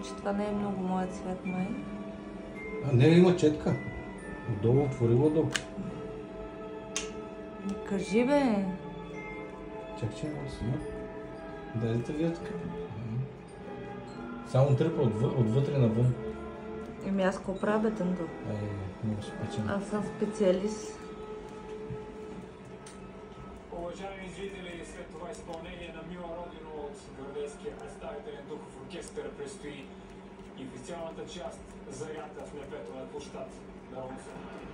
че това не е много моят цвят, май. А не, има четка. Отдолу, отворила долу. Кажи, бе. Чак, че няма сима. Дайте вятка. Само тръпа отвътре навън. Еми аз какво правя, бе, тъндо? Много се печем. Аз съм специалист. Уважаеми зрители, след това изпълнение на Мила Родино от Гвардейския представителен духов оркестър предстои и официалната част зарядка в небето на площад Народно събрание.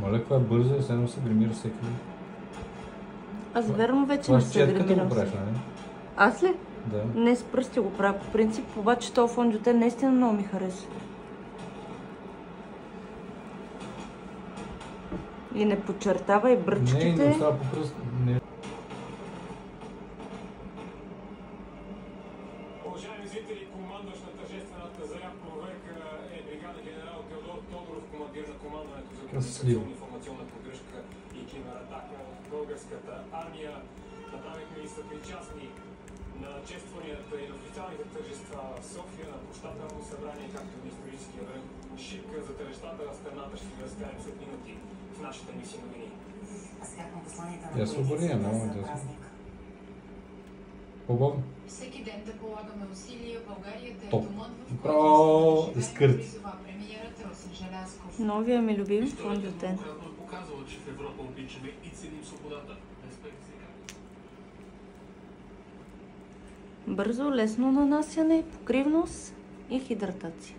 Мале, каква е бърза и само се гримира всеки ден. Аз верно вече Това не с се четката гримирам. го правиш, нали? Аз ли? Да. Не, с пръсти го правя по принцип, обаче този фондютен наистина много ми харесва. И не подчертава и бръчките. Не остава по пръст. Не. Уважаеми зрители, командващ на тържествената заряд проверка е бригада генерал Теодор Тодоров, командир на командването за комуникационна информационна поддръжка и кибератака в българската армия. Направихме и съпричастни на честванията и на официалните тържества в София, на площад Народно събрание, както и на историческия връх шик за тържествата на страната ще ви разкажем след минути в нашите емисии новини. Я свободия, много интересно. Хубаво. Всеки ден да полагаме усилия България да е Топ. домът, в Браво! който се Изкърти. призова премиерът Росен Желязков. Новия ми любим фондютен. Показва, че в Европа обичаме и ценим свободата. Бързо, лесно нанасяне, покривност и хидратация.